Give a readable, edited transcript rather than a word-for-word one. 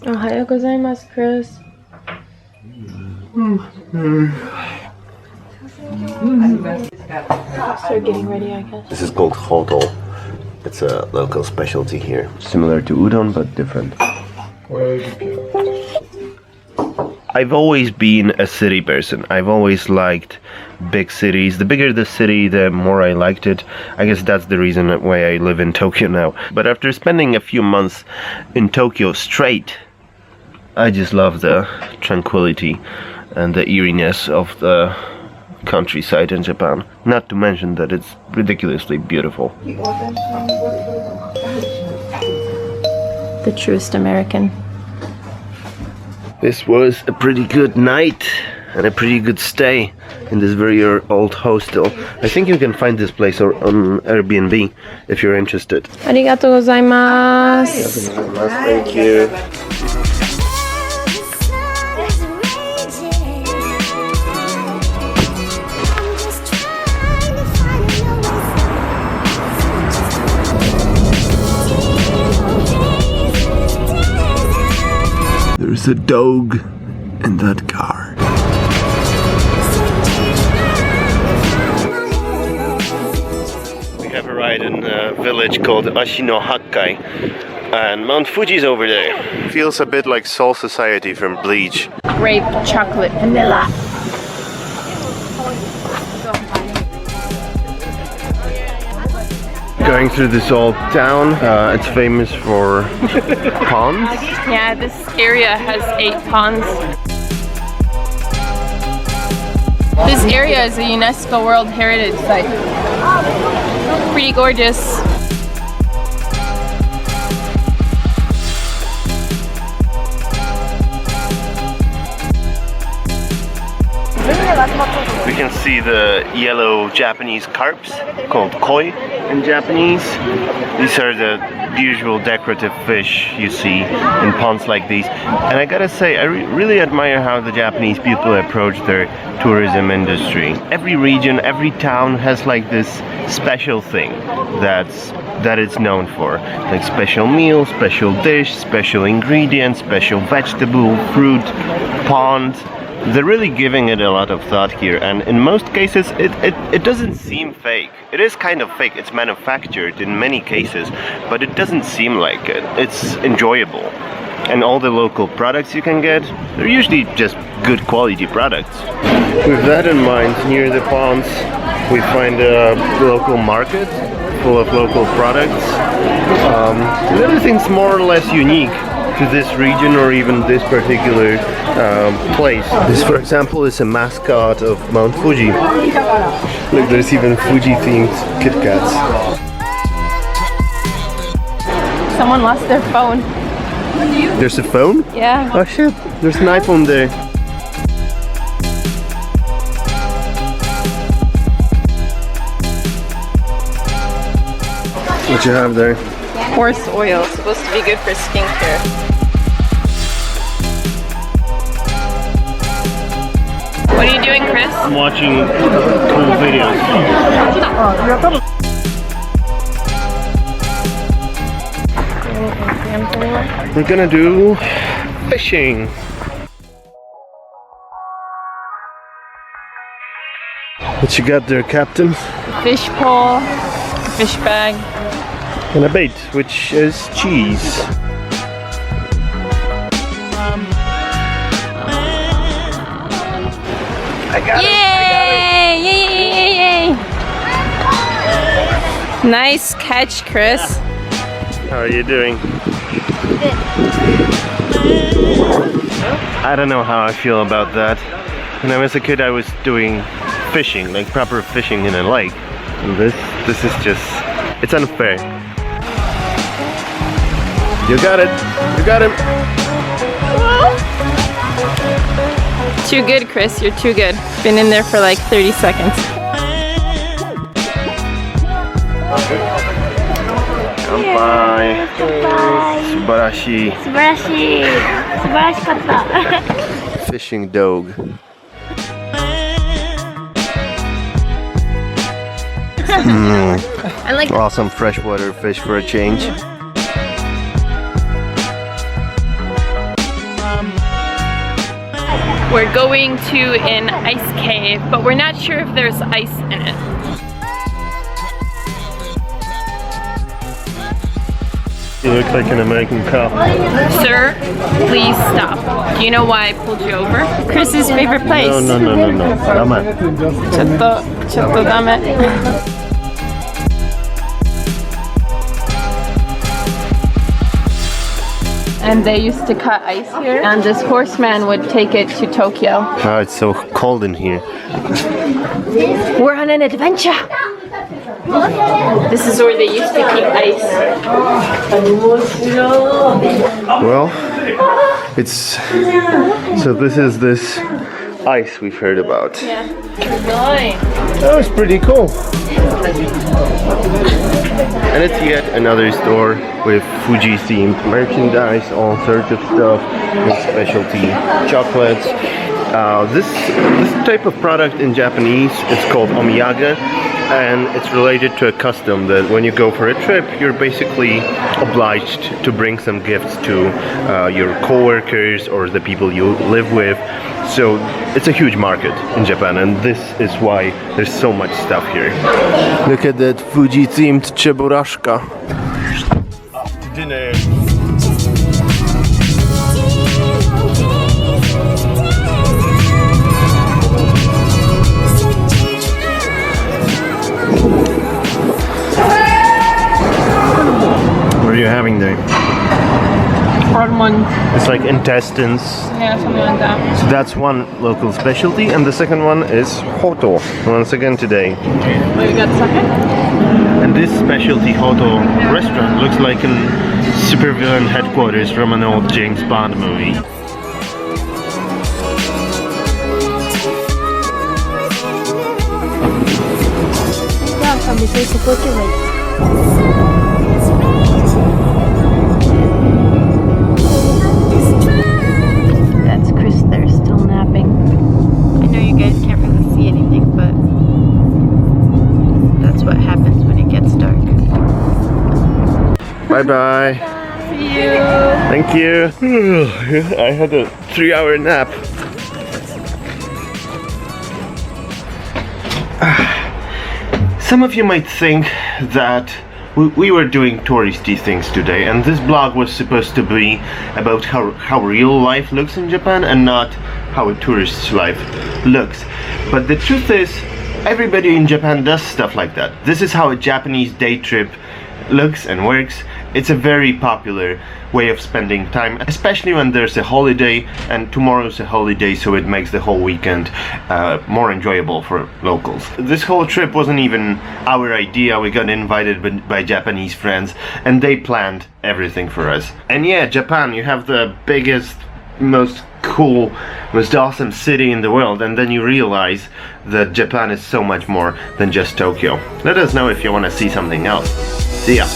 Ohayou gozaimasu, Chris. Start getting ready, I guess. This is called hoto. It's a local specialty here. Similar to udon, but different. I've always been a city person. I've always liked big cities. The bigger the city, the more I liked it. I guess that's the reason why I live in Tokyo now. But after spending a few months in Tokyo straight, I just love the tranquility and the eeriness of the countryside in Japan. Not to mention that it's ridiculously beautiful. The truest American. This was a pretty good night and a pretty good stay in this very old hostel. I think you can find this place on Airbnb if you're interested. Arigatou gozaimasu. Thank you. There's a dog in that car. We have arrived in a village called Ashino Hakkai, and Mount Fuji's over there. Feels a bit like Soul Society from Bleach. Grape, chocolate, vanilla. Going through this old town, it's famous for ponds. Yeah, this area has 8 ponds. This area is a UNESCO World Heritage Site. Pretty gorgeous. We can see the yellow Japanese carps called koi in Japanese. These are the usual decorative fish you see in ponds like these. And I gotta say, I really admire how the Japanese people approach their tourism industry. Every region, every town has like this special thing that it's known for. Like special meal, special dish, special ingredient, special vegetable, fruit, pond. They're really giving it a lot of thought here, and in most cases it doesn't seem fake. It is kind of fake, it's manufactured in many cases, but it doesn't seem like it. It's enjoyable. And all the local products you can get, they're usually just good quality products. With that in mind, near the ponds we find a local market full of local products. And everything's more or less unique to this region or even this particular place. This, for example, is a mascot of Mount Fuji. Look, there's even Fuji-themed Kit Kats. Someone lost their phone. There's a phone? Yeah. Oh shit, there's an iPhone there. What you have there? Horse oil, supposed to be good for skincare. What are you doing, Chris? I'm watching cool videos. We're gonna do fishing. What you got there, Captain? Fish pole, fish bag. And a bait, which is cheese. I got it! Yay! Yay! Nice catch, Chris. How are you doing? I don't know how I feel about that. When I was a kid, I was doing fishing, like proper fishing in a lake. And this is just, it's unfair. You got it. You got him. Too good, Chris. You're too good. Been in there for like 30 seconds. Kanpai. Subarashi. Subarashi. Subarashikatta. Fishing dog. I like Awesome freshwater fish for a change. We're going to an ice cave, but we're not sure if there's ice in it. You look like an American cop. Sir, please stop. Do you know why I pulled you over? Chris's favorite place. No. Dame. Chatto dame. And they used to cut ice here, and this horseman would take it to Tokyo. Oh, it's so cold in here. We're on an adventure! This is where they used to keep ice. Well, it's... So this is this ice we've heard about. Yeah. Nice. That was pretty cool. And it's yet another store with Fuji themed merchandise, all sorts of stuff, with specialty chocolates. This type of product in Japanese is called omiyage, and it's related to a custom that when you go for a trip, you're basically obliged to bring some gifts to your co-workers or the people you live with. So it's a huge market in Japan, and this is why there's so much stuff here. Look at that Fuji themed cheburashka. Dinner. What are you having there? It's like intestines. Yeah, something like that. So that's one local specialty, and the second one is hoto, once again today. What, you got second? And this specialty hoto restaurant looks like a supervillain headquarters from an old James Bond movie. That's Chris there, still napping. I know you guys can't really see anything, but that's what happens when it gets dark. Bye bye. See you. Thank you. I had a 3-hour nap. Some of you might think that we were doing touristy things today, and this blog was supposed to be about how real life looks in Japan and not how a tourist's life looks. But the truth is, everybody in Japan does stuff like that. This is how a Japanese day trip looks and works. It's a very popular way of spending time, especially when there's a holiday, and tomorrow's a holiday, so it makes the whole weekend more enjoyable for locals. This whole trip wasn't even our idea. We got invited by Japanese friends, and they planned everything for us. And yeah, Japan, you have the biggest, most cool, most awesome city in the world, and then you realize that Japan is so much more than just Tokyo. Let us know if you want to see something else. See ya!